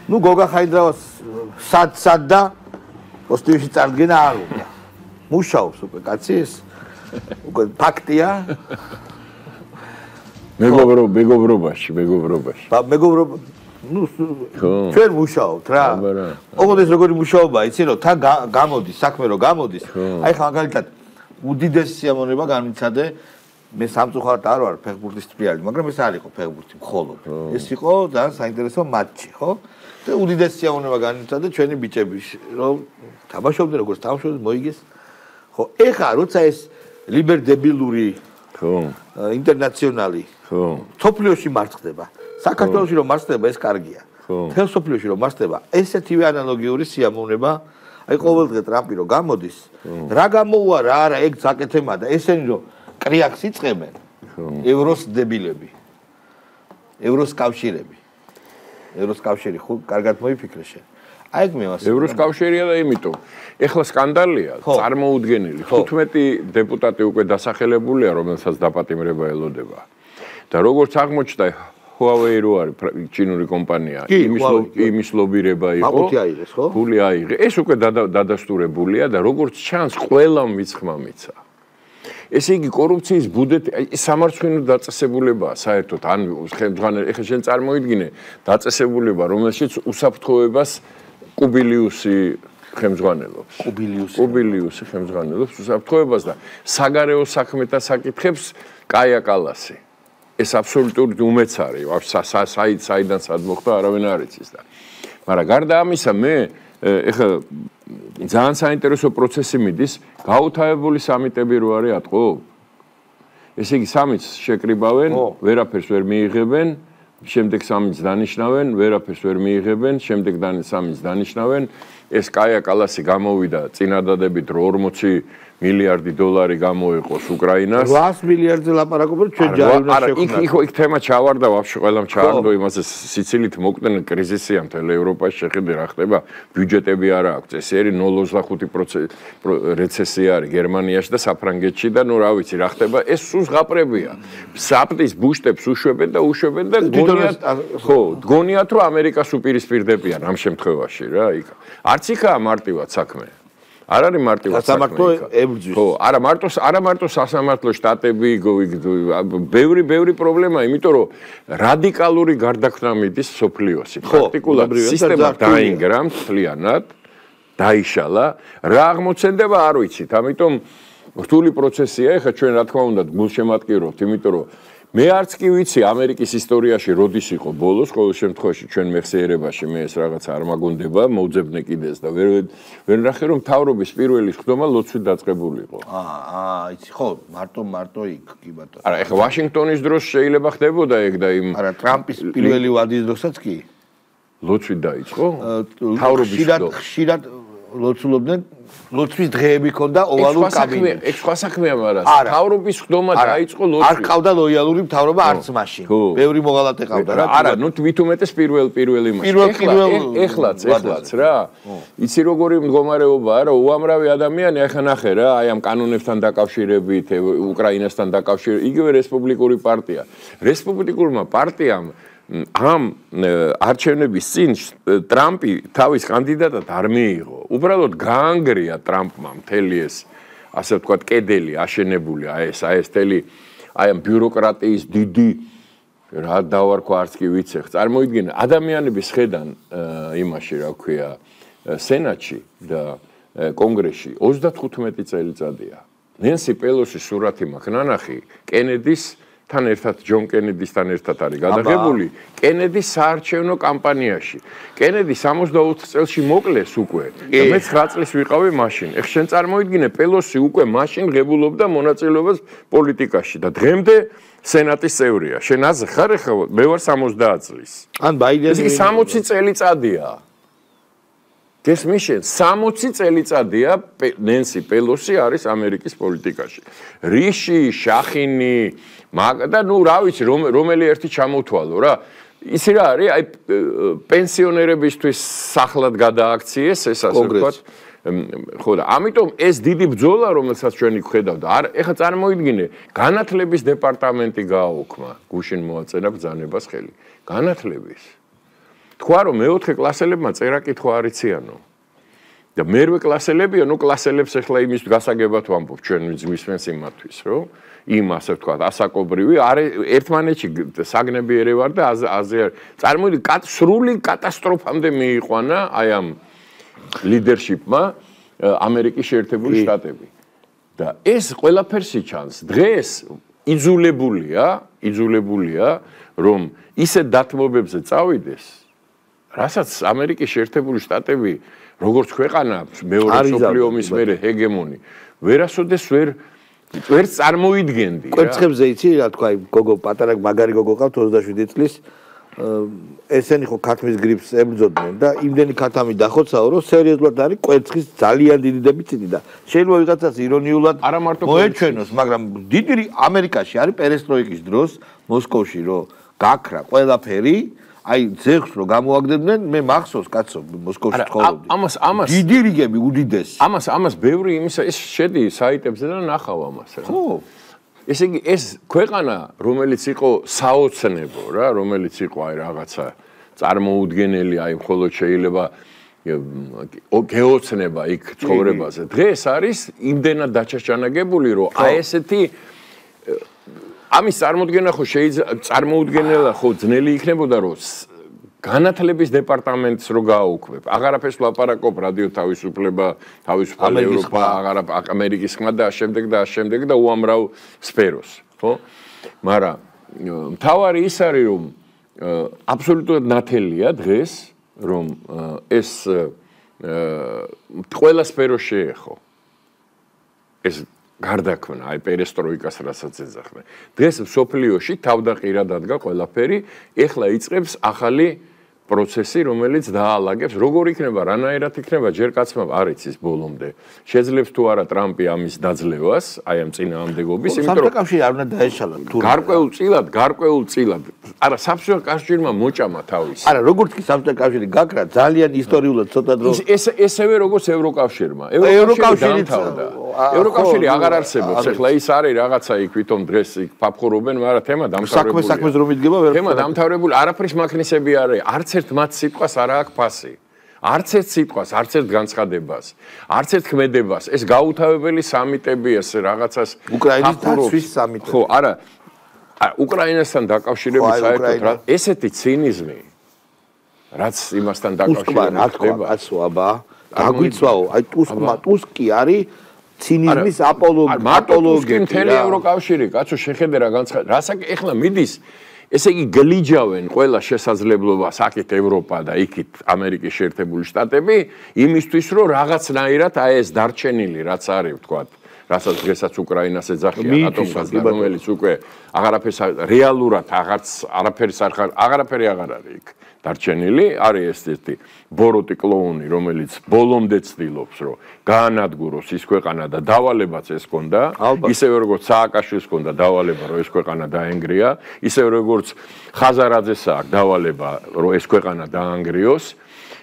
ნუ გოგა ხაიდრავას სად და პოსტივში წარდგენა არ უნდა. მუშაობს უკვე კაცი ეს. უკვე ფაქტია. მეგობრობაში. მეგობრობა ნუ ჩვენ მუშაობთ რა. ოღონდ ეს როგორი მუშაობაა, იცი რომ თან გამოდის, საქმე რომ გამოდის. აი ხა მაგალითად უდიდესი სიამოვნება განიცადე მე სამწუხაროდ არ ვარ ფეხბურთის სპეციალისტი, მაგრამ ეს არ იყო ფეხბურთი მხოლოდ. ეს იყო ძალიან საინტერესო მატჩი, ხო? და უდიდესი სიამოვნება განიცადე ჩვენი ბიჭები, რომ თამაშობდნენ როგორც თამაშობდნენ, მოიგეს. ხო, ეხა როცა ეს ლიბერდებილური ინტერნაციონალი სოფლიოში მარცხდება. საქართველოში რომ მარცხდება ეს კარგია. თელ სოფლიოში რომ მარცხდება, ესეთივე ანალოგიური სიამოვნება, აი ყოველდღე ტრამპი რომ გამოდის, რა გამოუვა რა არა, ეგ საკეთემა და ესენი რომ კრიაქს იწყებენ ევროს დებილები. ევროს კავშირები. ევროს კავშირი ხო კარგად მოიფიქრე შენ. აი ეგ მე ვასწავლე. ევროს კავშირია და იმიტომ. ეხლა სკანდალია, წარმოუდგენელი. 15 დეპუტატი უკვე დასახელებულია, რომელსაც დაპატიმრება ელოდება. და როგორც აღმოჩნდა Huawei რო არის ჩინური კომპანია, იმის ლობირება იყო. მაკუთი აიღეს, ხო? გული აიღე. ეს უკვე დადასტურებულია და როგორც ჩანს, ყველამ ვიცხმა მიცა. ესე იგი კორუფციის ბუდეთი, სამარცხვინო დაწესებულებაა საერთოდ, ან ხელმძღვანელი, ეხლა შენ წარმოიდგინე დაწესებულება, რომელშიც უსაფრთხოებას კუბილიუსი ხელმძღვანელობს. კუბილიუსი ხელმძღვანელობს უსაფრთხოებას და საგარეო საქმეთა საკითხებს კაია კალასი. ეს აბსოლუტურად უმეც არის, საიდან სად მოხდა არავინ არ იცის და. მაგრამ გარდა ამისა მე ეხლა ძალიან საინტერესო პროცესი მიდის, გაუთავებული სამიტები რო არის ატყო. ესე იგი სამიც შეკრიბავენ, ვერაფერს ვერ მიიღებენ, შემდეგ სამიც დანიშნავენ, ვერაფერს ვერ მიიღებენ, შემდეგ სამიც დანიშნავენ. ეს კაია კალასი გამოვიდა წინადადებით 40 მილიარდი დოლარი გამოიყოს უკრაინას. 800 მილიარდზე ლაპარაკობენ ჩვენ ჯარიმა შექმნა. იქ თემა ჩავარდა ვაფშე ყველამ ჩაარდო იმაზე სიცილით მოკვდნენ კრიზისია მთელ ევროპაში შეხედე რა ხდება ბიუჯეტები არა აქვს წესიერი 0.5% რეცესია არის გერმანიაში და საფრანგეთში და ნუ რა ვიცი რა ხდება ეს სულ ზღაპრებია საფტის ბუშტებს უშვებენ და გონიათ რომ ამერიკას უპირისპირდებიან ამ შემთხვევაში რა იქ არც იქაა მარტივად საქმე არ არის მარტივად სასამართლო ებრძვის. ხო, არა მარტო სასამართლო შტატები, ბევრი პრობლემაა, იმიტომ რომ რადიკალური გარდაქმნა მიდის სოფლიოში. პრაქტიკულად სისტემა დაინგრა მთლიანად, დაიშალა, რა აღმოცენდება არ ვიცით. ამიტომ რთული პროცესია, ეხლა ჩვენ რა თქმა უნდა გულშემატკივრობთ, იმიტომ რომ მე არც კი ვიცი ამერიკის ისტორიაში როდის იყო ბოლოს, ყოველ შემთხვევაში ჩვენ მეხსიერებაში მე ეს რაღაც არ მაგონდება, მოუძებნე კიდეს და ვერ ნახე რომ მთავრობის პირველი ხდომა ლოცვით დაწყებულიყო. იცი ხო, მარტო იქ კი ბატონო. არა, ეხლა ვაშინგტონის დროს შეიძლება ხდებოდა ეგ და იმ არა, ტრამპის პირველი ვადის დროსაც კი ლოცვით დაიწყო. მთავრობის ხშირად ლოცულობდნენ ლოცვის დღეები ქონდა ოვალურ კაბინეტში. ეგ სხვა საქმეა, მაგრამ მთავრობის ხდომა დაიწყო ლოცვით. არ ყავდა ლოიალური მთავრობა არც მაშინ. ბევრი მოღალატე ყავდა რა. არა, ნუ თვით უმეტეს პირველი მაშინ. ეხლაც რა. იცი როგორი მდგომარეობაა რა, უამრავი ადამიანი ახლა ნახე რა, აი ამ კანონებთან დაკავშირებით, უკრაინასთან დაკავშირებით, იგივე რესპუბლიკური პარტია. რესპუბლიკურმა პარტიამ ამ არჩევნების წინ ტრამპი თავის კანდიდატად არ მიიღო. უბრალოდ გაანგრია ტრამპმა მთელი ეს ასე ვთქვათ კედელი აშენებული ეს მთელი აი ამ ბიუროკრატიის დიდი რა დავარქვა არც კი ვიცი. წარმოიდგინე ადამიანების ხედან იმაში რა ქვია სენატში და კონგრესში 35 წელიწადია. ნენსი პელოსის სურათი მაქვს ნანახი კენედის თან ერთად ჯონ კენედისთან ერთად არის გადაღებული კენედის საარჩევნო კამპანიაში. კენედი 64 წელში მოკლეს უკვე და მე 9 წლის ვიყავი მაშინ. ეხლა შენ წარმოიდგინე პელოსი უკვე მაშინ ღებულობდა მონაწილეობას პოლიტიკაში და დღემდე სენატის წევრია. შენ აზე ხარ ეხლა მე ვარ 70 წლის. ან ბაიდენი ეს 60 წელიწადია. გესმის შენ 60 წელიწადია ნენსი პელოსი არის ამერიკის პოლიტიკაში. რიში, შახინი და ნუ რა ვიცი რომელი ერთი ჩამოთვალო რა ისი რა არის აი პენსიონერებისთვის სახლად გადააქციეს ეს ასე ვთქვათ ხო და ამიტომ ეს დიდი ბრძოლა რომელსაც ჩვენ იქ ხედავთ ეხლა წარმოიდგინე განათლების დეპარტამენტი გააოქმა გუშინ მოაწერა ბრძანებას ხელი განათლების თქვა რომ მეოთხე კლასელებმა წერა კითხვა არ იციანო. და მერვე კლასელებია, ნუ კლასელებს ახლა იმის გასაგებად ვამბობ ჩვენ მისმენს იმათვის, რომ იმ ასე ვთქვა, ასაკობრივი ერთმანეთში საგნები ერევარ და აზე წარმოიდი სრული კატასტროფამდე მიიყვანა აი ამ ლიდერშიპმა ამერიკის შეერთებული შტატები. და ეს ყველაფერს იჩანს. დღეს იძულებულია, რომ ისე დათმობებზე წავიდეს, რასაც ამერიკის შეერთებული შტატები როგორც ქვეყანა მეორე მსოფლიო ომის მერე ჰეგემონი ვერასოდეს ვერ წარმოიდგენდი რა. კვერცხებზე იცი რა თქვა გოგო პატარა მაგარი გოგო ყავთ 27 წლის ესენი ხო ქათმის გრიპს ებრძოდნენ და იმდენი ქათამი დახოცაო რომ სერიოზულად არის კვერცხის ძალიან დიდი დეფიციტი და შეიძლება ვიღაცას ირონიულად მოეჩვენოს, მაგრამ დიდი ამერიკაში არის პერესტროიკის დროს მოსკოვში რომ გაქრა ყველაფერი აი ძეხს რომ გამოაგდებდნენ მე მახსოვს კაცო მოსკოვში ცხოვრობდი. ამას დიდი რიგები უდიდესი. ამას ბევრი იმისა ეს შედი საიტებზე და ნახავ ამას რა. ხო. ესე იგი ეს ქვეყანა რომელიც იყო საოცნებო რა, რომელიც იყო აი რაღაცა წარმოუდგენელი აი მხოლოდ შეიძლება გეოცნება იქ ცხოვრებაზე. დღეს არის იმდენად დაჩაჩანაგებული რომ აი ესეთი ამის წარმოუდგენა ხო წარმოუდგენელა ხო ძნელი იქნებოდა რომ განათლების დეპარტამენტს რო გააუქმებ. აღარაფერს ვლაპარაკობ რადიო თავისუფლება, თავისუფალი ევროპა, ამერიკის ხმა და შემდეგ და უამრავ სფეროს, ხო? მაგრამ მთავარი ის არის რომ აბსოლუტურად ნათელია დღეს რომ ეს ყველა სფეროს შეეხო. ეს გარდაქმნა, აი პერესტროიკას რასაც ეძახდნენ. დღეს მსოფლიოში თავდაყირა დადგა ყველაფერი, ეხლა იწყებს ახალი პროცესი, რომელიც დაალაგებს, როგორ იქნება, რანაირად იქნება, ჯერ კაცმა არ იცის ბოლომდე. შეძლებს თუ არა ტრამპი ამის დაძლევას, აი ამ წინააღმდეგობის, იმიტომ რომ სამართლებრივი არ უნდა დაეშალა თუ გარკვეულწილად. არა, სამართლებრივი კავშირმა მოჭამა თავის. არა, როგორც კი სამართლებრივი კავშირი გაქრა, ძალიან ისტორიულად ცოტა დრო. ესევე როგორც ევროკავშირმა. ევროკავშირი დამთავრდა. ევროკავშირი აღარ არსებობს. ეხლა ის არის რაღაცა იქ ვითომ დღეს იქ ფაფხურობენ, მაგრამ თემა დამთავრებულია. საქმეს რომ იდგება ვერ. თემა დამთავრებული, არაფრის მაქნისები არის. არც ერთ მათ სიტყვას არ აქვს ფასი. არც ერთ სიტყვას, არც ერთ განცხადებას, არც ერთ ქმედებას. ეს გაუთავებელი სამიტები ეს რაღაცას უკრაინის დაცვის სამიტი. ხო, არა. უკრაინასთან დაკავშირებით საერთოდ რა ესეთი ცინიზმი რაც იმასთან დაკავშირებით ხდება. კაცო, აბა, გაგვიცვაო, აი ტუსკი არის ცინიზმის აპოლოგეთი. მთელი ევროკავშირი, კაცო, შეხედე რა განცხადება. რასაც ეხლა მიდის ესე იგი გლიჯავენ ყველა შესაძლებლობას აქეთ ევროპა და იქით ამერიკის შეერთებული შტატები იმისთვის რომ რაღაცნაირად აი ეს დარჩენილი რაც არის ვთქვათ რასაც დღესაც უკრაინას ეძახიან ატომგაზი რომელიც უკვე აღარაფერს რეალურად აღარაფერი აღარ არის იქ დარჩენილი არის ეს ერთი ბოროტი კლოუნი რომელიც ბოლომდე ცდილობს რომ გაანადგუროს ის ქვეყანა და დავალებაც ეს ჰქონდა ისევე როგორც სააკაშვილს ჰქონდა დავალება რომ ეს ქვეყანა დაენგრია ისევე როგორც ხაზარაძეს აქვს დავალება რომ ეს ქვეყანა დაანგრიოს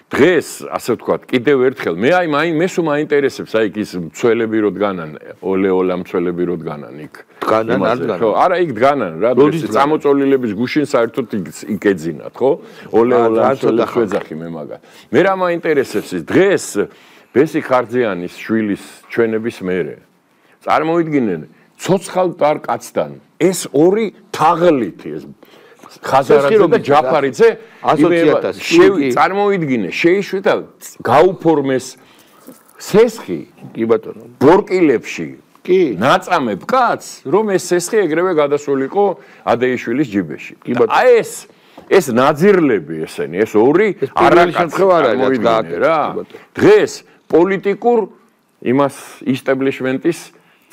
დღეს ასე ვთქვათ კიდევ ერთხელ მე სულ მაინტერესებს აი ის მცველები რო დგანან ოლეოლა მცველები რო დგანან იქ დგანან ხო არა იქ დგანან რა დღეს წამოწოლილების გუშინ საერთოდ იქ ეძინათ ხო ოლეოლა მცველებს ვეძახი მე მაგას მე რა მაინტერესებს ის დღეს ბესი ხარძიანის შვილის ჩვენების მერე წარმოიდგინენ ცოცხალ ტარ კაცთან ეს ორი თაღლითი ეს ხაზარაძე და ჯაფარიძე წარმოიდგინე შეიშვიდა გაუფორმეს სესხი კი ბატონო ბორკილებში კი ნაწამებ კაც რომ ეს სესხი ეგრევე გადასულიყო ადეიშვილის ჯიბეში აი ეს ნაძირლები ესენი ეს ორი არაკაცი რა დღეს პოლიტიკურ იმას ისტაბლიშმენტის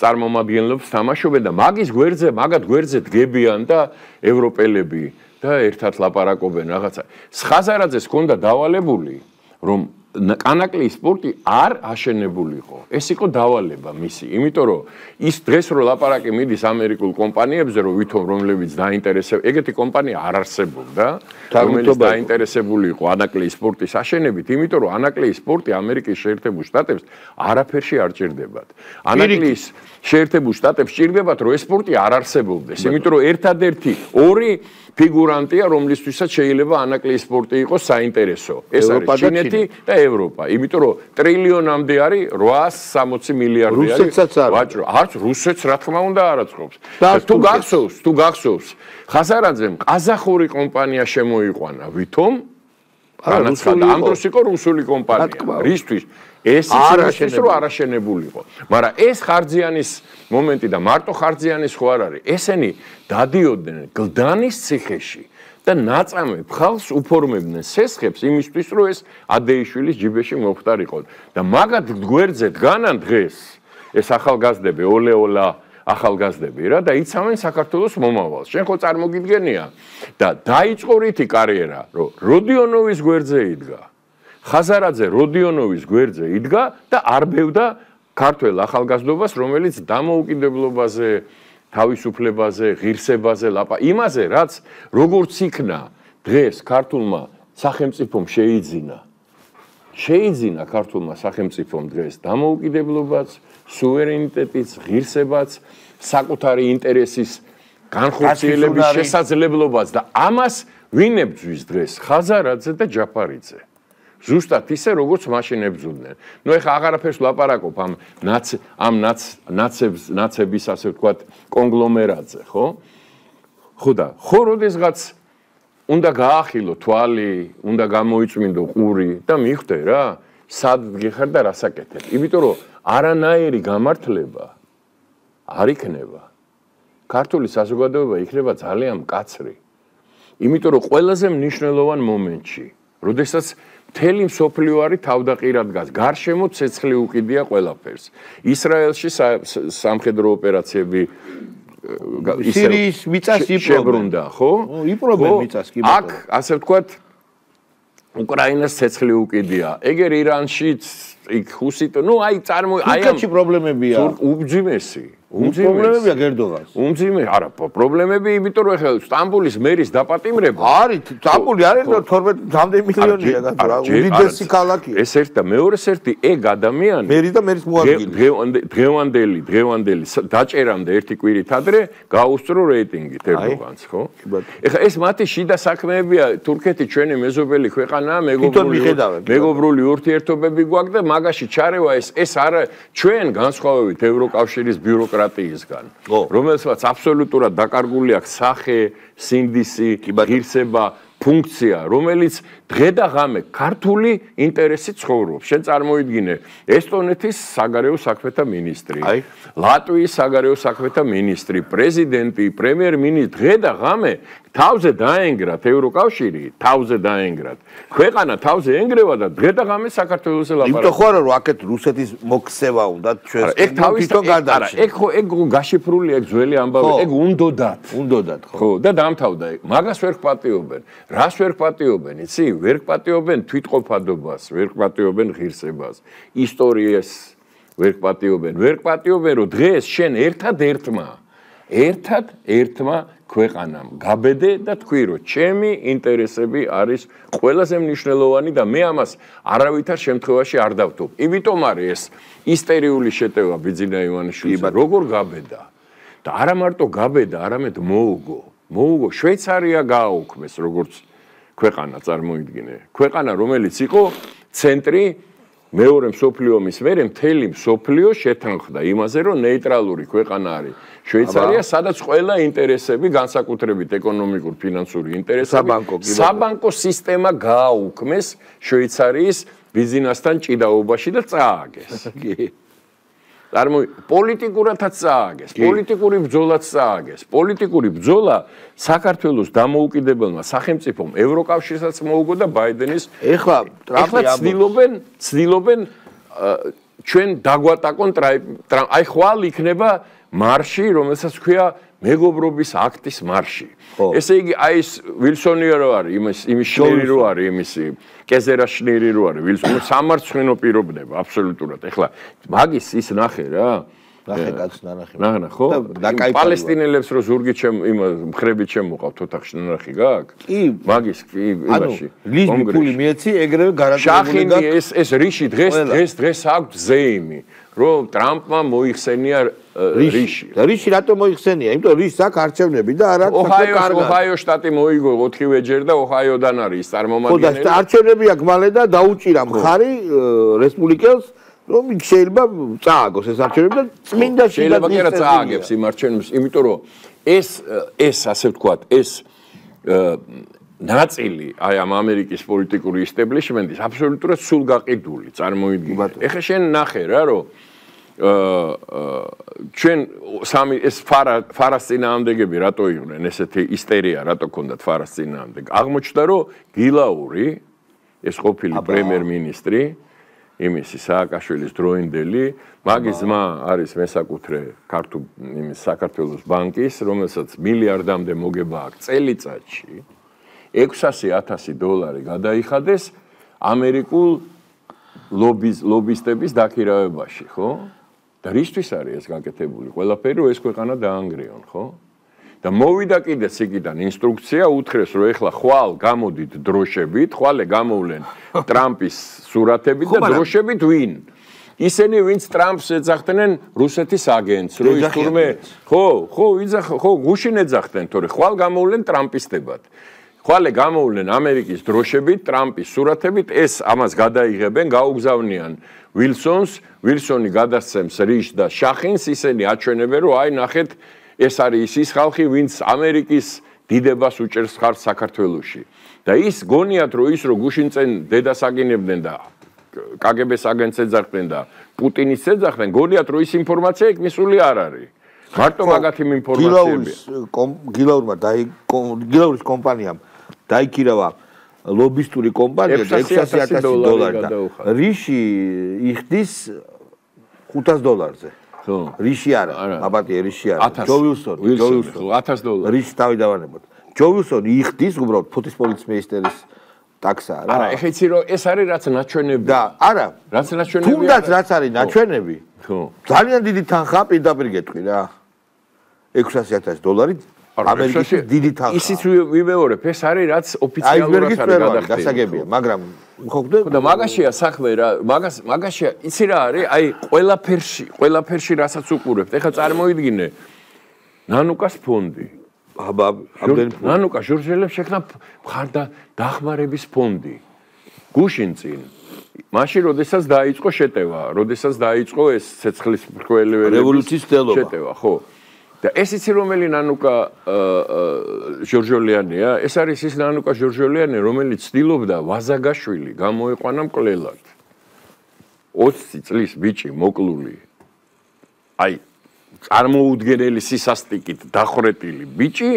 წარმომადგენლებს თამაშობენ და მაგის გვერდზე, მაგათ გვერდზე დგებიან და ევროპელები და ერთად ლაპარაკობენ რაღაცა. ხაზარაძეს ჰქონდა დავალებული, რომ კანაკლის სპორტი არ აშენებულიყო. ეს იყო დავალება მისი. იმიტომ რომ ის დღეს რო ლაპარაკი მიდის ამერიკულ კომპანიებზე, რომ ვითომ რომლებიც დაინტერესებდა, ეგეთი კომპანია არ არსებობდა, რომელიც დაინტერესებული იყო ანაკლის სპორტის აშენებით, იმიტომ რომ ანაკლის სპორტი ამერიკის შეერთებულ შტატებს არაფერში არ ჭირდებათ. ანაკლის შეერთებულ შტატებს ჭირდებათ, რომ ეს სპორტი არ არსებობდეს, იმიტომ რომ ერთადერთი ორი ფიგურანტია, რომლისთვისაც შეიძლება ანაკლის სპორტი იყოს საინტერესო. ეს არის ჩინეთი და ევროპა. იმიტომ რომ ტრილიონამდე არის 860 მილიარდი არის. ვაჭრო, არც რუსეთს რა თქმა უნდა არ აწყობს. თუ გახსოვს, ხაზარაძემ ყაზახური კომპანია შემოიყვანა, ვითომ? განაცხადა, ამ დროს იყო რუსული კომპანია. რისთვის? ეს ის რომ არაშენებულიყო. მაგრამ ეს ხარძიანის მომენტი და მარტო ხარძიანის ხო არ არის. ესენი დადიოდნენ გლდანის ციხეში და ნაწამებ ხალხს უფორმებდნენ სესხებს იმისთვის, რომ ეს ადეიშვილის ჯიბეში მოხდარიყო. და მაგად გვერდზე დგანან დღეს ეს ახალგაზრდები, ოლეოლა ახალგაზრდები რა და იცავენ საქართველოს მომავალს. შენ ხო წარმოგიდგენია და დაიწყო რითი კარიერა, რომ როდიონოვის გვერდზე იდგა. ხაზარაძე როდიონოვის გვერდზე იდგა და არბევდა ქართველ ახალგაზრდობას, რომელიც დამოუკიდებლობაზე, თავისუფლებაზე, ღირსებაზე იმაზე, რაც როგორც იქნა დღეს ქართულმა სახელმწიფომ შეიძინა ქართულმა სახელმწიფომ დღეს დამოუკიდებლობაც, სუვერენიტეტიც, ღირსებაც, საკუთარი ინტერესის განხორციელების შესაძლებლობაც და ამას ვინ ებრძვის დღეს? ხაზარაძე და ჯაფარიძე. ზუსტად ისე, როგორც მაშინ ებრძვდნენ. ნუ ეხლა აღარაფერს ვლაპარაკობ ამ ნაცების, ასე ვთქვათ, კონგლომერატზე, ხო? ხო, როდესღაც უნდა გაახილო თვალი, უნდა გამოიწმინდო ყური და მიხვდე რა, სად გიხარ და რას აკეთებ. იმიტომ რომ არანაირი გამართლება არ იქნება. ქართული საზოგადოება იქნება ძალიან მკაცრი. იმიტომ რომ ყველაზე მნიშვნელოვან მომენტში, როდესაც მთელი მსოფლიო არის თავდაყირად დგას. გარშემო ცეცხლი უკიდია ყველაფერს. ისრაელში სამხედრო ოპერაციები სირიის მიწას შებრუნდა, ხო? იპრობენ მიწას კი ბატონო. აქ, ასე ვთქვათ, უკრაინას ცეცხლი უკიდია. ეგერ ირანშიც იქ ჰუსიტო, ნუ აი თურქეთში პრობლემებია. უმძიმესი. პრობლემებია გერდოვანს. არა, პრობლემები, იმიტომ რომ ეხლა სტამბოლის მერის დაპატიმრება არის, სტამბოლი არის 12 მილიონია რა, უდიდესი ქალაქია. ეს ერთ და მეორეს ერთი ეგ ადამიანი მერი და მერის მოადგილე. დღევანდელი დაჭერამდე ერთი კვირით ადრე გაუსწრო რეიტინგით ერდოგანს, ხო? ეხლა ეს მათი შიდა საქმეებია, თურქეთი ჩვენი მეზობელი ქვეყანაა, მეგობრული ურთიერთობები გვაქვს და მაგაში ჩარევა ეს არა ჩვენ განსხვავებით ევროკავშირის ბიუროკრატიისგან, რომელსაც აბსოლუტურად დაკარგული აქვს სახე, სინდისი, ღირსება, ფუნქცია, რომელიც დღე და ღამე ქართული ინტერესი ცხოვრობს. შენ წარმოიდგინე, ესტონეთის საგარეო საქმეთა მინისტრი, ლატვიის საგარეო საქმეთა მინისტრი, პრეზიდენტი, პრემიერ-მინისტრი დღე და ღამე თავზე დაენგრათ ევროკავშირი, თავზე დაენგრათ. ქვეყანა თავზე ენგრევა და დღე და ღამე საქართველოსზე ლაპარაკობს. იმიტომ ხო არა რომ აქეთ რუსეთის მოქცევა უნდა ჩვენს თვითონ გადარჩა. ეგ გაშიფრული, ეგ ძველი ამბავი, ეგ უნდოდათ, ხო? და დამთავრდა. მაგას ვერ გპატიობენ. რას ვერ გპატიობენ, იცი? ვერ გპატიობენ თვითყოფადობას, ვერ გპატიობენ ღირსებას, ისტორიას ვერ გპატიობენ. ვერ გპატიობენ, რომ დღეს შენ ერთადერთმა ქვეყანამ გაბედე და თქვი, რომ ჩემი ინტერესები არის ყველაზე მნიშვნელოვანი და მე ამას არავითარ შემთხვევაში არ დავთვალ. იმიტომ არის ეს ისტერიული შეტევა ბიძინა ივანიშვილის, როგორ გაბედა. და არა მარტო გაბედა, არამედ მოუგო. შვეიცარია გააუქმეს, როგორც ქვეყანა წარმოიდგინე. ქვეყანა, რომელიც იყო ცენტრი მეორე მსოფლიო ომის მერე მთელი მსოფლიო შეთანხმდა იმაზე, რომ ნეიტრალური ქვეყანა არის შვეიცარია, სადაც ყველა ინტერესები, განსაკუთრებით ეკონომიკურ, ფინანსური ინტერესები, საბანკო სისტემა გააუქმეს შვეიცარიის ბიზნესთან ჭიდაობაში და წააგეს. პოლიტიკურათაც წააგეს, პოლიტიკური ბრძოლაც წააგეს. პოლიტიკური ბრძოლა საქართველოს დამოუკიდებელმა სახელმწიფომ ევროკავშირსაც მოუგო და ბაიდენის ეხლა ცდილობენ ჩვენ დაგვატაკონ აი ხვალ იქნება მარში, რომელსაც ქვია მეგობრობის აქტის მარში. ესე იგი, აი ეს ვილსონი რო არის, იმის შნირი რო არის, იმისი კეზერა შნირი რო არის, ვილსონი სამარცხვინო პირობნება აბსოლუტურად. ეხლა მაგის ის ნახე რა. ნახე კაც ნანახი. ნახე ხო? პალესტინელებს რო ზურგით მხრებით შემოყავთ ოთახში ნანახი გაქვს? კი, მაგის კი იმაში. ლიზბი ფული მიეცი, ეგრევე გარანტირებული გაქვს. შახინი ეს რიში დღეს აქვს ზეიმი. რომ ტრამპმა მოიხსენია რიში. რიში რატომ მოიხსენია? იმიტომ რომ რიშს აქვს არჩევნები და არა ოჰაიო შტატი მოიგო 4-ვეჯერ და ოჰაიოდან არის წარმომადგენელი. ხო და არჩევნები აქვს მალე და დაუჭირა მხარი რესპუბლიკელს, რომ შეიძლება წააგოს ეს არჩევნები და წმინდა შეიძლება კი არა წააგებს იმ არჩევნებს, იმიტომ რომ ეს ასე ვთქვათ, ეს ნაწილი აი ამ ამერიკის პოლიტიკური ისტაბლიშმენტის აბსოლუტურად სულგაყიდული წარმოიდგინე. ეხლა შენ ნახე რა რომ ჩვენ სამი ეს ფარას წინააღმდეგები რატო იყვნენ ესეთი ისტერია რატო ქონდათ ფარას წინააღმდეგ აღმოჩნდა რომ გილაური ეს ყოფილი პრემიერ-მინისტრი იმისი სააკაშვილის დროინდელი მაგის ძმა არის მესაკუთრე იმის საქართველოს ბანკის რომელსაც მილიარდამდე მოგება აქვს წელიწადში $600,000 გადაიხადეს ამერიკულ ლობისტების დაქირავებაში, ხო? და რისთვის არის ეს გაკეთებული? ყველაფერი რომ ეს ქვეყანა დაანგრიონ, ხო? და მოვიდა კიდე სიგიდან ინსტრუქცია უთხრეს რომ ეხლა ხვალ გამოდით დროშებით, ხვალე გამოვლენ ტრამპის სურათებით და დროშებით ვინ? ისინი ვინც ტრამპს ეძახდნენ რუსეთის აგენტს, რომ ის თურმე ხო, გუშინ ეძახდნენ, თორე ხვალ გამოვლენ ტრამპისტებად. ხვალე გამოვლენ ამერიკის დროშებით, ტრამპის სურათებით, ეს ამას გადაიღებენ, გაუგზავნიან ვილსონს, ვილსონი გადასცემს რიშს და შახინს, ისინი აჩვენებენ, რომ აი ნახეთ, ეს არის ის ხალხი, ვინც ამერიკის დიდებას უჭერს ხარს საქართველოში. და ის გონიათ, რომ ის რო გუშინ წინ დედას აგინებდნენ და კგბ-ს აგენტს ეძახდნენ და პუტინის ეძახდნენ, გონიათ, რომ ის ინფორმაცია იქ მისული არ არის. მარტო მაგათი ინფორმაციები. გილაურის კომპანიამ დაიქირავა ლობისტური კომპანია $600,000 და რიში იხდის $500-ზე. ხო. რიში არა, აბატი რიში არა. ჯო ვილსონი $1,000. რიში თავი დავანებოთ. ჯო ვილსონი იხდის უბრალოდ ფოთის პოლიცმეისტერის ტაქსა რა. არა, ეხლა იცი რომ ეს არის რაც ნაჩვენები. და არა, რაც ნაჩვენები. თუნდაც რაც არის ნაჩვენები. ხო. ძალიან დიდი თანხა პირდაპირ გეტყვი რა. $600,000 ამერიკის დიდი თანხა. ისიც ვიმეორებ, ეს არის რაც ოფიციალურად არის გადახდილი, მაგრამ ხო და მაგაშია საქმე რა, მაგაშია იცი რა არის, აი ყველაფერში რასაც უყურებთ. ეხლა წარმოიდგინე ნანუკას ფონდი. აბა, ნანუკა ჟურნალებს შექმნა დახმარების ფონდი. გუშინ წინ მაშინ როდესაც დაიწყო შეტევა, როდესაც დაიწყო ეს ცეცხლის მრგველების რევოლუციის დელობა. შეტევა, ხო. და ეს იცი რომელი ნანუკა ჟორჟოლიანია? ეს არის ის ნანუკა ჟორჟოლიანი, რომელიც ცდილობდა ვაზაგაშვილი გამოეყვანა მკვლელად. 20 წლის ბიჭი მოკლული. აი, წარმოუდგენელი სისასტიკით დახვრეტილი ბიჭი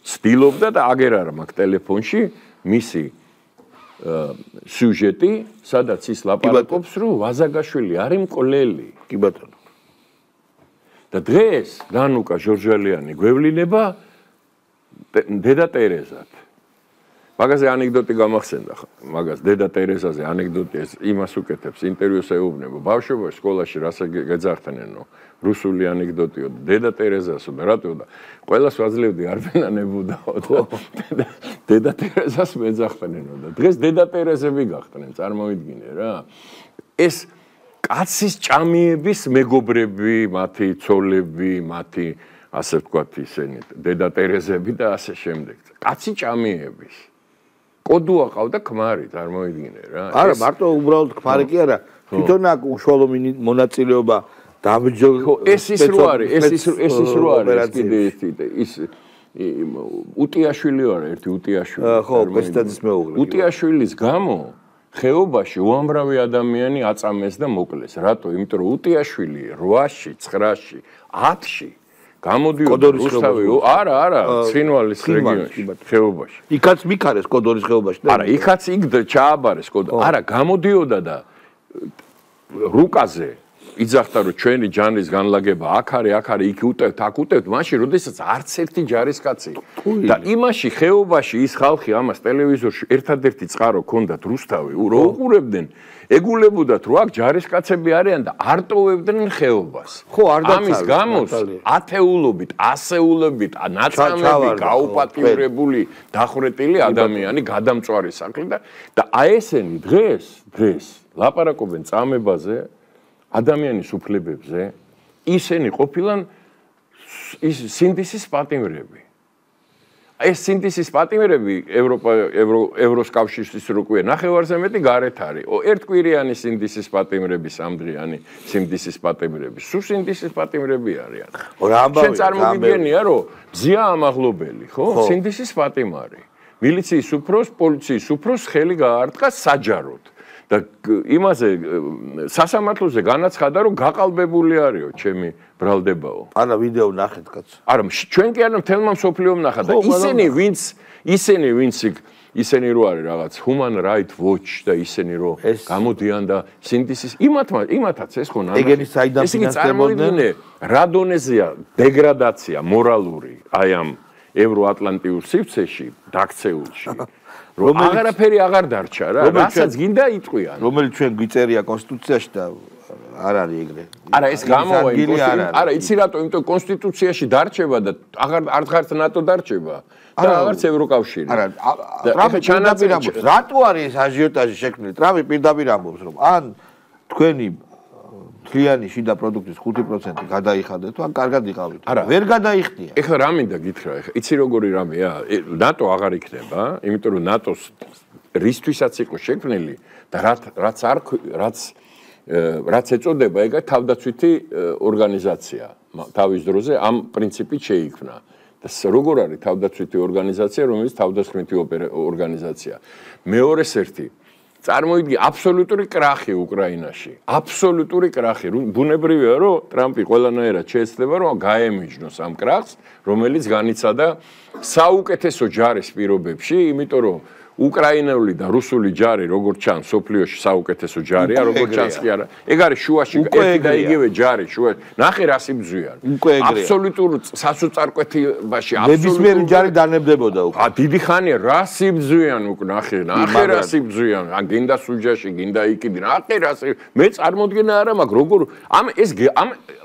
ცდილობდა და აგერ არა მაქვს ტელეფონში მისი სიუჟეტი, სადაც ის ლაპარაკობს, რომ ვაზაგაშვილი არის მკვლელი. კი ბატონო. და დღეს ნანუკა ჟორჟოლიანი გვევლინება დედა ტერეზად. მაგაზე ანეკდოტი გამახსენდა ხა. მაგას დედა ტერეზაზე ანეკდოტი ეს იმას უკეთებს, ინტერვიუს ეუბნება. ბავშვობაში სკოლაში რასაც გეძახთენენო, რუსული ანეკდოტიო, დედა ტერეზასო და რატო და ყველას ვაძლევდი არ მენანებუდაო. დედა ტერეზას მეძახთენენო და დღეს დედა ტერეზები გახდნენ, წარმოიდგინე რა. ეს კაცის ჭამიების მეგობრები, მათი ცოლები, მათი ასე ვთქვათ ისინი, დედა ტერეზები და ასე შემდეგ. კაცი ჭამიების. კოდუა ყავდა ქმარი, წარმოიდგინე რა. არა, მარტო უბრალოდ ქმარი კი არა, თვითონ აქ უშუალო მონაწილეობა დამჯერ. ხო, ეს ის რო არის, ეს ის რო არის კიდე ის უტიაშვილი არა, ერთი უტიაშვილი. ხო, პესტაძის მეუღლე. უტიაშვილის გამო ხეობაში უამრავი ადამიანი აწამეს და მოკლეს. რატო? იმიტომ რომ უტიაშვილი 8-ში, 9-ში, 10-ში გამოდიოდა რუსთავი, არა, ცხინვალის რეგიონში, ხეობაში. იქაც მიქარეს კოდორის ხეობაში. არა, იქაც იქ ჩააბარეს კოდორი. არა, გამოდიოდა და რუკაზე იძახდა რომ ჩვენი ჯანრის განლაგება აქ არის, იქ უტევთ, აქ უტევთ, მაშინ როდესაც არც ერთი ჯარისკაცი და იმაში ხეობაში ის ხალხი ამას ტელევიზორში ერთადერთი წყარო ქონდათ რუსთავი, რო უყურებდნენ, ეგულებოდათ რომ აქ ჯარისკაცები არიან და არ ტოვებდნენ ხეობას. ხო, არ დაცავეს. ამის გამოს ათეულობით, ასეულობით, ნაცამები გაუპატიურებული, დახვრეტილი ადამიანი გადამწვარი საქმე და აი ესენი დღეს ლაპარაკობენ წამებაზე, ადამიანის უფლებებზე, ისინი ყოფილან სინდისის პატიმრები. ეს სინდისის პატიმრები ევროს კავშირის რო ყვია ნახევარზე მეტი გარეთ არის. ერთკვირიანი სინდისის პატიმრები, სამდღიანი სინდისის პატიმრები, სულ სინდისის პატიმრები არიან. შენ წარმოგიდგენია რომ მზია ამაღლობელი, ხო? სინდისის პატიმარი. მილიციის უფროს, პოლიციის უფროს ხელი გაარტყა საჯაროდ. და იმაზე სასამართლოზე განაცხადა რომ გაყალბებული არისო ჩემი ბრალდებაო. არა ვიდეო ნახეთ კაცო. არა ჩვენ კი არა მთელმა მსოფლიომ ნახა და ისინი ვინც რო არის რაღაც Human Rights Watch და ისინი რო გამოდიან და სინდისის იმათაც ეს ხო ეგენი საიდან ფინანსდებოდნენ რა დონეზეა დეგრადაცია მორალური აი ამ ევროატლანტიურ სივრცეში დაქცეულში რომ აღარაფერი აღარ დარჩა რა რასაც გინდა იტყვიან რომელიც ჩვენ გვიწერია კონსტიტუციაში და არ არის ეგრე არა ეს გამოვა არა იცი რატო იმიტომ კონსტიტუციაში დარჩება და აღარც ნატო დარჩება და აღარც ევროკავშირი არა ტრამპი პირდაპირ ამბობს რატო არის ეს აჟიოტაჟი შექმნილი ტრამპი პირდაპირ ამბობს რომ ან თქვენი მთლიანი შიდა პროდუქტის 5% გადაიხადეთ, ან კარგად იყავით. ვერ გადაიხდია. ეხლა რა მინდა გითხრა, ეხლა იცი როგორი რამეა? ნატო აღარ იქნება, იმიტომ რომ ნატოს რისთვისაც იყო შექმნილი და რაც ეწოდება, ეგა თავდაცვითი ორგანიზაცია. თავის დროზე ამ პრინციპით შეიქმნა. და როგორ არის თავდაცვითი ორგანიზაცია, რომელიც თავდასხმითი ორგანიზაცია. მეორეს ერთი წარმოიდგინე აბსოლუტური კრახი უკრაინაში. აბსოლუტური კრახი. ბუნებრივია რომ ტრამპი ყველანაირად შეეცდება რომ გაემიჯნოს ამ კრახს, რომელიც განიცადა საუკეთესო ჯარის პირობებში, იმიტომ რომ უკრაინული და რუსული ჯარი როგორც ჩანს სოფლიოში საუკეთესო ჯარია, როგორც ჩანს კი არა. ეგ არის შუაში ერთი და იგივე ჯარი შუაში. ნახე რა სიბძვია. აბსოლუტურ სასოწარკვეთებაში ნებისმიერი ჯარი დანებდებოდა უკვე. დიდი ხანია რა სიბძვიან უკვე ნახე რა სიბძვიან. ან გინდა სუჯაში, გინდა იქიდი. ნახე რა მე წარმოგენა არა მაგ როგორ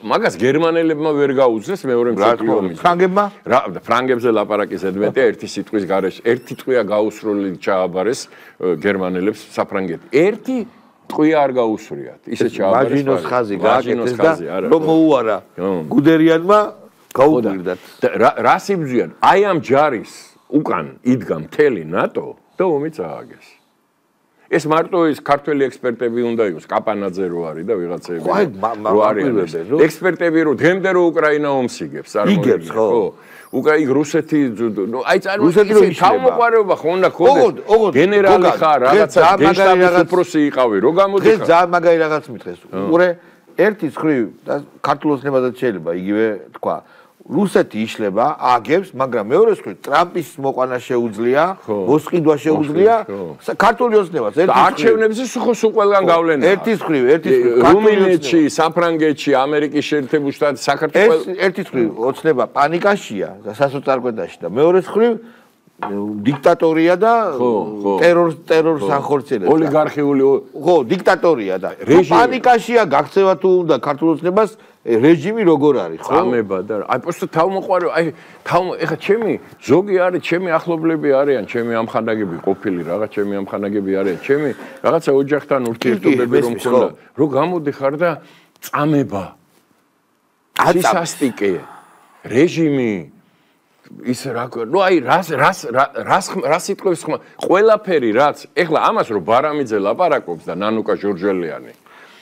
მაგას გერმანელებმა ვერ გაუძლეს მეორე მსოფლიო ომის. ფრანგებმა? რა ფრანგებზე ლაპარაკი ზედმეტია ერთი სიტყვის გარეშე. ერთი ტყვია გაუსრული ჩააბარეს გერმანელებს საფრანგეთი. ერთი ტყვია არ გაუსვრიათ. ისე ჩააბარეს. მაჟინოს ხაზი გააკეთეს და რომ მოუარა გუდერიანმა გაუგვირდათ. რა სიბძვიან? აი ამ ჯარის უკან იდგა მთელი ნატო და ომიც ააგეს. ეს მარტო ის ქართველი ექსპერტები უნდა იყოს, კაპანაძე რო არის და ვიღაცები რო არის. ექსპერტები რო დღემდე რო უკრაინა ომს იგებს, იგებს ხო? უკრაინა რუსეთი ნუ აი წარმოიდგინე თავმოყარეობა ხო უნდა ქონდეს გენერალი ხარ რაღაცა გენშტაბის უფროსი იყავი რო გამოდიხარ ეს ძალიან მაგარი რაღაც მითხეს ურე ერთი ხრივ და ქართულს ნებადაც შეიძლება იგივე თქვა რუსეთი იშლება აგებს მაგრამ მეორე ხრივ ტრამპის მოყვანა შეუძლია მოსყიდვა შეუძლია ქართული ოცნებას ერთი არჩევნებზე სულ ყველგან გავლენა ერთი ხრივ რუმინეთში საფრანგეთში ამერიკის შეერთებული შტატები საქართველოს ერთი ხრივ ოცნება პანიკაშია და სასოწარკვეთაში და მეორე ხრივ დიქტატორია და ტერორს ახორციელებს ოლიგარქიული ხო დიქტატორია და პანიკაშია გაქცევა თუ უნდა ქართულ ოცნებას რეჟიმი როგორ არის ხო? ამება და აი პოსტ თავმოყარე აი ეხა ჩემი ზოგი არის ჩემი ახლობლები არიან ჩემი ამხანაგები ყოფილი რაღაც ჩემი ამხანაგები არიან ჩემი რაღაცა ოჯახთან ურთიერთობები რომ მქონდა რომ გამოდიხარ და წამება სისასტიკე რეჟიმი ის რა ნუ აი რა სიტყვის ხმა ყველაფერი რაც ეხლა ამას რომ ბარამიძე ლაპარაკობს და ნანუკა ჟორჟელიანი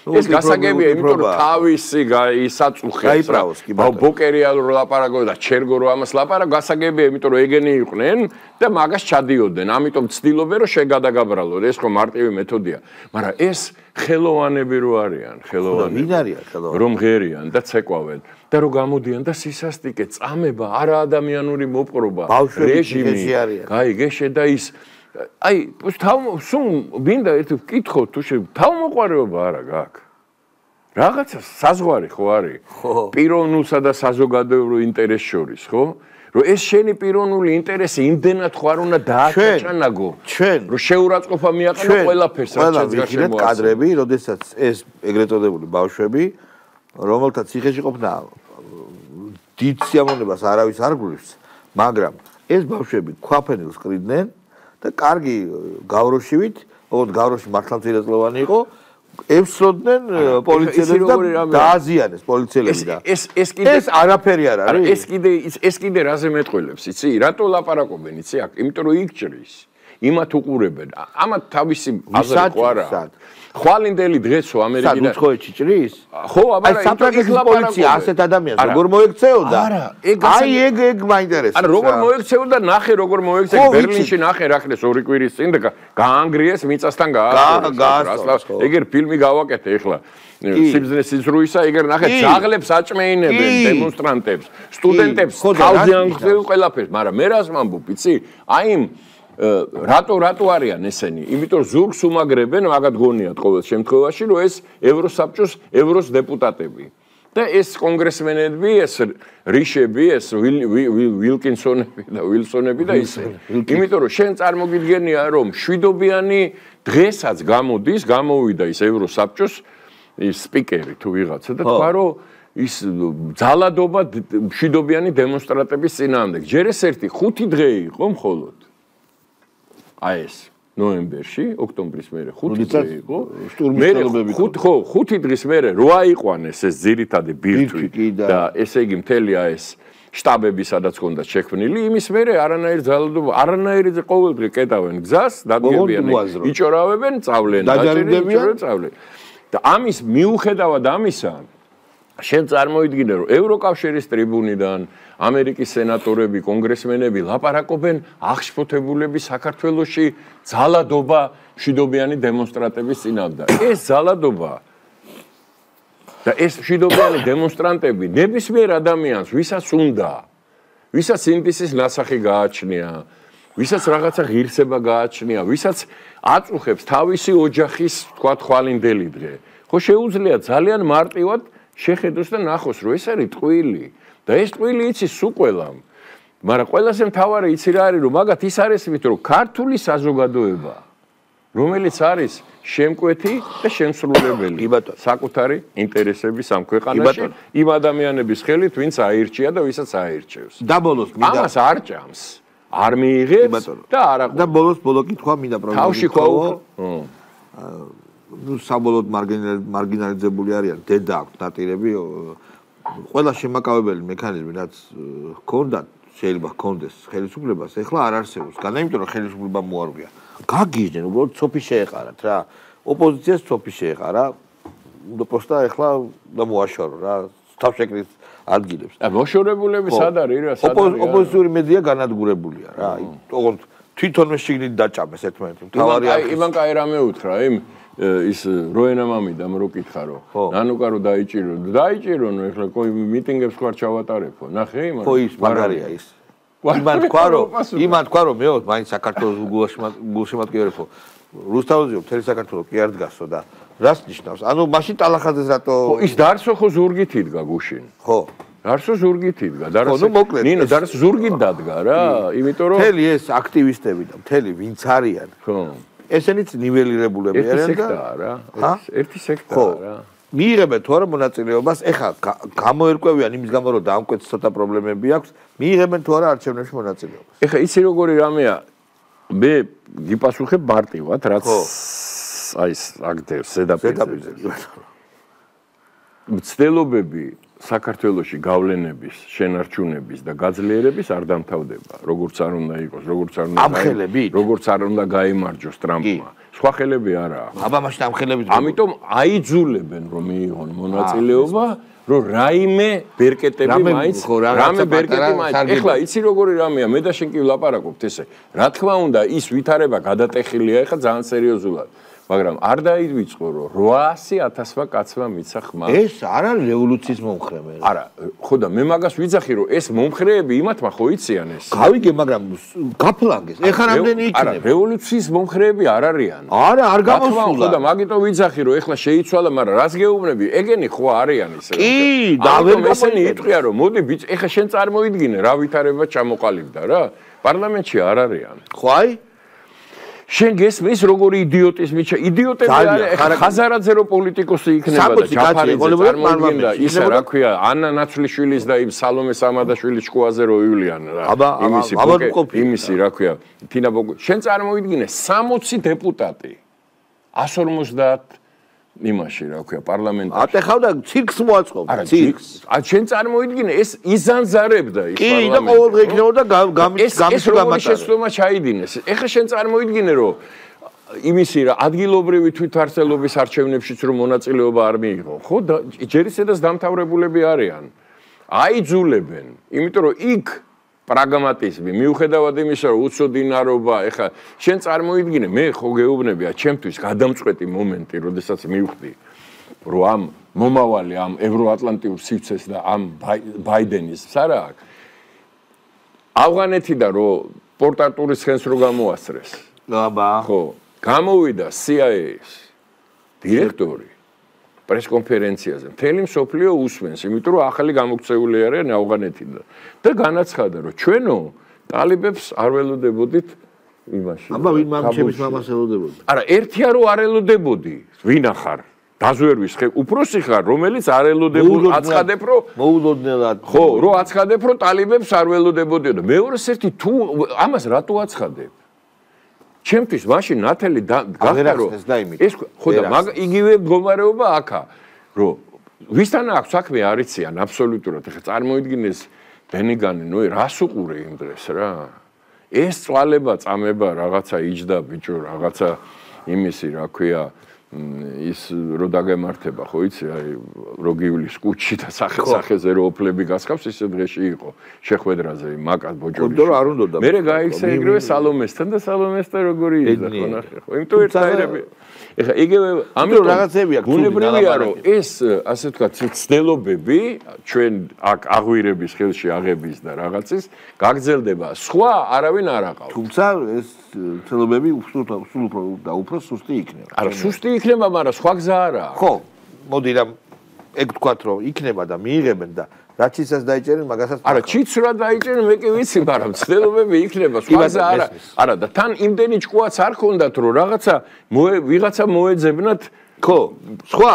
ეს გასაგებია იმიტომ რომ თავისი ისაწუხებს რა ბოკერია რო ლაპარაკობს და ჩერგო რო ამას ლაპარაკ გასაგებია იმიტომ რომ ეგენი იყვნენ და მაგას ჩადიოდნენ ამიტომ ცდილობენ რომ შეგადაგაბრალონ ეს ხო მარტივი მეთოდია მაგრამ ეს ხელოვანები რო არიან ხელოვანები ვინ არიან ხელოვანები რომ ღერიან და ცეკვავენ და რო გამოდიან და სისასტიკე წამება არა ადამიანური მოპყრობა რეჟიმი აი გეშე და ის აი სულ მინდა ერთი ვკითხო თუ თავმოყარეობა არა გაქვს რაღაცა საზღვარი ხო არის? პიროვნულსა და საზოგადოებრივ ინტერესს შორის, ხო? რომ ეს შენი პიროვნული ინტერესი იმდენად ხო არ უნდა დააჩანაგო, რომ შეურაცხყოფა მიაყენო ყველაფერს, რაც შეძგარში მოაქვს. კადრები, როდესაც ეს ეგრეთ წოდებული ბავშვები, რომელთა ციხეში ყოფნა დიდ სიამოვნებას არავის არ გვრივს, მაგრამ ეს ბავშვები ქვაფენილს ყრიდნენ და კარგი გავროშივით, ოღონდ გავროში მართლმსაჯულოვანი იყო, ევსროდნენ პოლიციელებს და დააზიანეს პოლიციელები და ეს არაფერი არ არის. ეს კიდე რაზე მეტყველებს, იცი? რატო ლაპარაკობენ, იცი? იმიტომ რომ იქ ჭრის, იმათ უყურებენ. ამათ თავისი აზრი ხო არა? ხვალინდელი დღესო ამერიკიდან უცხოეთში ჭრის? ხო, აბარა საფრანგეთის პოლიცია ასეთ ადამიანს როგორ მოექცეოდა? ეგ მაინტერესებს. არა, როგორ მოექცეოდა, ნახე როგორ მოექცე ბერლინში ნახე რა ხდეს 2 კვირის წინ და გაანგრიეს მიწასთან გაასწორეს. ეგერ ფილმი გავაკეთე ეხლა. სიბზნეს სიზრუისა, ეგერ ნახე ძაღლებს აჭმეინებენ დემონსტრანტებს, სტუდენტებს თავზე ანგრევენ ყველაფერს, მაგრამ მე რას ვამბობ, იცი? აი იმ რატო არიან ესენი? იმიტომ რომ ზურგს უმაგრებენ, მაგათ გონიათ ყოველ შემთხვევაში, რომ ეს ევროსაბჭოს ევროს დეპუტატები. და ეს კონგრესმენები, ეს რიშები, ეს ვილკინსონები და ვილსონები და ისე. იმიტომ რომ შენ წარმოგიდგენია, რომ შვიდობიანი დღესაც გამოვიდა ის ევროსაბჭოს ის სპიკერი თუ ვიღაცა და თქვა, რომ ის ძალადობა შვიდობიანი დემონსტრანტების წინააღმდეგ. ჯერ ეს 5 დღე იყო მხოლოდ. აი ეს ნოემბერში, ოქტომბრის მერე 5 დღე იყო. ხო, 5 დღის მერე რო აიყვანეს ეს ძირითადი ბირთვი და ესე იგი მთელი ეს შტაბები სადაც ჰქონდა შექმნილი, იმის მერე არანაირ ძალადობა, არანაირი ყოველდღე კეტავენ გზას, დადგებიან, იჭორავებენ, წავლენ, დაჭერდებიან, წავლენ. და ამის მიუხედავად ამისა, შენ წარმოიდგინე, რომ ევროკავშირის ტრიბუნიდან ამერიკის სენატორები, კონგრესმენები ლაპარაკობენ აღშფოთებულების საქართველოში ძალადობა შვიდობიანი დემონსტრანტების წინააღმდეგ. ეს ძალადობა და ეს შვიდობიანი დემონსტრანტები ნებისმიერ ადამიანს, ვისაც უნდა, ვისაც ინდისის ნასახი გააჩნია, ვისაც რაღაცა ღირსება გააჩნია, ვისაც აწუხებს თავისი ოჯახის, თქვათ, ხვალინდელი დღე. ხო შეუძლია ძალიან მარტივად შეხედოს და ნახოს, რომ ეს არის ტყვილი. და ეს ტყვილი იცის სულ ყველამ. მაგრამ ყველაზე მთავარი იცი რა არის, რომ მაგათ ის არის იმით, რომ ქართული საზოგადოება, რომელიც არის შემკვეთი და შემსრულებელი საკუთარი ინტერესების ამ ქვეყანაში, იმ ადამიანების ხელით, ვინც აირჩია და ვისაც აირჩევს. და ბოლოს ამას არ ჭამს. არ მიიღებს და არა. და ბოლო კითხვა მინდა პრობლემა. თავში ხო? ნუ საბოლოოდ მარგინალიზებული არიან, დედა აქვს ნატირები, ყველა შემაკავებელი მექანიზმი, რაც ჰქონდათ, შეიძლება ჰქონდეს ხელისუფლებას, ეხლა არ არსებობს. განა იმიტომ რომ ხელისუფლება მოარგვია. გაგიჟდნენ, უბრალოდ ცოფი შეეყარათ რა. ოპოზიციას ცოფი შეეყარა. უნდა პოსტა ეხლა და მოაშორო რა. თავშეკრის ადგილებს. მოშორებულები სად არის რა? ოპოზიციური მედია განადგურებულია რა. ოღონდ თვითონვე შიგნით დაჭამეს ერთმანეთს. მთავარი იმან კაი რამე უთხრა, ის როენა მამიდამ რო კითხა რომ ნანუკა რო დაიჭირონო ეხლა მიტინგებს ხარ ჩავატარებო ნახე იმან ხო ის მაგარია ის იმან თქვა რომ მე მაინც საქართველოს გულშემატკივრებო რუსთავაზიო მთელი საქართველო კი არ დგასო და რას ნიშნავს ანუ მაშინ ტალახაძეს რატო ხო ის დარსო ხო ზურგით იდგა გუშინ ხო დარსო ზურგით იდგა ნინო დარსო ზურგით დადგა რა იმიტომ რომ მთელი ეს აქტივისტები და მთელი ვინც არიან ხო ესენიც ნიველირებულები არიან და ერთი სექტაა რა. მიიღებენ თუ არა მონაწილეობას, ეხლა გამოერკვევიან იმის გამო რომ დამკვეთს ცოტა პრობლემები აქვს, მიიღებენ თუ არა არჩევნებში მონაწილეობას. ეხლა იცი როგორი რამეა, მე გიპასუხებ მარტივად, რაც აი ეს აგდებს ზედაპირზე. მცდელობები საქართველოში გავლენების, შენარჩუნების და გაძლიერების არ დამთავრდება, როგორც არ უნდა იყოს, როგორც არ უნდა გაიმარჯოს ტრამპმა. სხვა ხელები არაა. აბა მაშინ ამ ხელებით ამიტომ აიძულებენ რომ მიიღონ მონაწილეობა, რომ რაიმე ბერკეტები მაინც, რამე ბერკეტი მაინც. ეხლა იცი როგორი რამეა, მე და შენ კი ვლაპარაკობთ ესე. რა თქმა უნდა, ის ვითარება გადატეხილია ეხლა ძალიან სერიოზულად. მაგრამ არ დაივიწყო რომ 800,000-მა კაცმა მიცა ხმა. ეს არ არის რევოლუციის მომხრე მე. არა, ხო და მე მაგას ვიძახი რომ ეს მომხრეები იმათმა ხო იციან ეს. გავიგე, მაგრამ გაფლანგეს. ეხლა რამდენი იქნება? არა, რევოლუციის მომხრეები არ არიან. არა, არ გამოსულა. ხო და მაგიტომ ვიძახი რომ ეხლა შეიცვალა, მაგრამ რას გეუბნები? ეგენი ხო არიან ისე. კი, და ვერ ესენი იტყვია რომ მოდი ბიჭ, ეხლა შენ წარმოიდგინე რა ვითარება ჩამოყალიბდა რა. პარლამენტში არ არიან. ხო აი? შენ გესმის როგორი იდიოტიზმი იდიოტები არის ხაზარაძე რო პოლიტიკოსი იქნება და ჯაფარიძე წარმოიდგინდა ისა რა ქვია ანა ნაცვლიშვილის და იმ სალომე სამადაშვილის შკოაზე რო ივლიან რა იმისი რა ქვია თინა ბოგო შენ წარმოიდგინე 60 დეპუტატი 150 იმაში რა ქვია პარლამენტში ატეხავდა ცირკს მოაწყობდა ცირკს შენ წარმოიდგინე ეს იზანზარებდა ის პარლამენტი კი და ყოველდღე იქნებოდა გამის გამატარება შეცდომა ჩაიდინეს ეხლა შენ წარმოიდგინე რომ იმისი რა ადგილობრივი თვითმართველობის არჩევნებშიც რომ მონაწილეობა არ მიიღო ხო და ჯერ ისედაც დამთავრებულები არიან აიძულებენ იმიტომ რომ იქ პრაგმატიზმი მიუხედავად იმისა რომ უცოდინარობა ეხა შენ წარმოიდგინე მე ხო გეუბნებია ჩემთვის გადამწყვეტი მომენტი როდესაც მივხვდი რომ ამ მომავალი ამ ევროატლანტიურ სივრცეს და ამ ბაიდენის სარა ავღანეთიდან რომ პორტარტურის ხელს რო გამოასწრეს აბა ხო გამოვიდა CIA-ის დირექტორი პრესკონფერენციაზე მთელი მსოფლიო უსმენს, იმიტომ რომ ახალი გამოქცეული არიან ავღანეთიდან და განაცხადა რომ ჩვენო ტალიბებს არ ველოდებოდით იმაში. აბა ვინ მამჩების მამას ელოდებოდი? არა, ერთია რომ არ ელოდებოდი, ვინ ახარ? დაზვერვის ხე, უფროსი ხარ, რომელიც არ ელოდებოდი, აცხადებ რომ მოულოდნელად. ხო, რომ აცხადებ რომ ტალიბებს არ ველოდებოდიო და მეორეს ერთი თუ ამას რატო აცხადებ? ჩემთვის მაშინ ნათელი გახდა რომ ეს ხო და იგივე მდგომარეობა აქა რომ ვისთან აქვს საქმე არიციან აბსოლუტურად ეხლა წარმოიდგინეს ბენიგანი ნუ რას უყურე იმ დღეს რა ეს წვალება წამება რაღაცა იჯდა ბიჭო რაღაცა იმისი რა ქვია ის რო დაგემართება ხო იცი აი რო გივლის კუჩი და სახეზე რო ოფლები გასხავს ისე დღეში იყო შეხვედრაზე მაკას ბოჭორი ხო არ უნდა მე გაიქცა ეგრევე სალომესთან და სალომესთან როგორი იძახ ხო ნახე ხო იმიტომ ერთაერები ეხა იგივე ამიტომ რაღაცები აქვს ბუნებრივია რომ ეს ასე ვთქვათ ცდელობები ჩვენ აქ აღვირების ხელში აღების და რაღაცის გაგრძელდება სხვა არავინ არ აყავს თუმცა ეს ცდელობები სულ უფრო სუსტი იქნება არა სუსტი იქნება მაგრამ სხვა გზა არა ხო მოდი რა ეგ თქვათ რომ იქნება და მიიღებენ და რაც ისაც დაიჭერენ მაგასაც არა ჩიც რა დაიჭერენ მე კი ვიცი მაგრამ ცდელობები იქნება სხვა გზა არა არა და თან იმდენი ჭკუაც არ ქონდათ რომ ვიღაცა მოეძებნათ ხო სხვა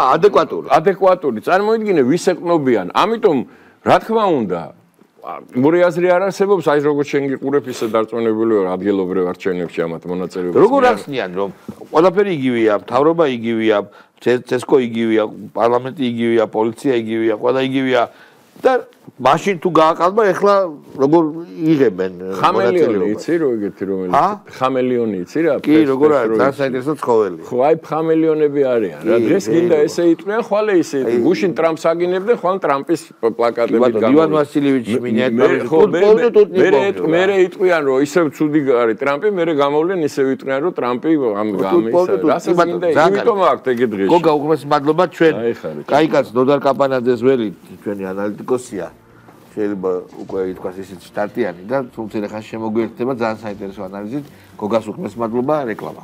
ადეკვატური წარმოიდგინე ვის ეკნობიან ამიტომ რა თქმა უნდა მური აზრი არ არსებობს აი როგორც შენ გიყურებ ისე დარწმუნებული ვარ ადგილობრივ არჩევნებში ამათ მონაწილეობას როგორ ახსნიან რომ ყველაფერი იგივეა მთავრობა იგივეა ცესკო იგივეა პარლამენტი იგივეა პოლიცია იგივეა ყველა იგივეა და მაშინ თუ გააყალბა ეხლა როგორ იღებენ ხამელიონი იცი რო ეგეთი რომელიც ხამელიონი იცი რა კი როგორ არის ძალიან საინტერესო ცხოველი ხო აი ხამელიონები არიან რა დღეს გინდა ესე იტყვიან ხვალე ისე გუშინ ტრამპს აგინებდნენ ხვალ ტრამპის პლაკატები გამოვიდა ივან ვასილევიჩი მინიატურით მე იტყვიან რომ ისევ ცუდი არის ტრამპი მე გამოვლენ ისევ იტყვიან რომ ტრამპი რასაც გინდა იმიტომ აქვს ეგ დღეში გოგა უღმეს მადლობა ჩვენ კაიკაც დოდარ კაპანაძეს ველი ჩვენი ანალიტიკოსია შეიძლება უკვე ითქვას ისიც სტარტიანი და თუმცა ხან შემოგვიერთდება ძალიან საინტერესო ანალიზით გოგას უღმეს მადლობა რეკლამა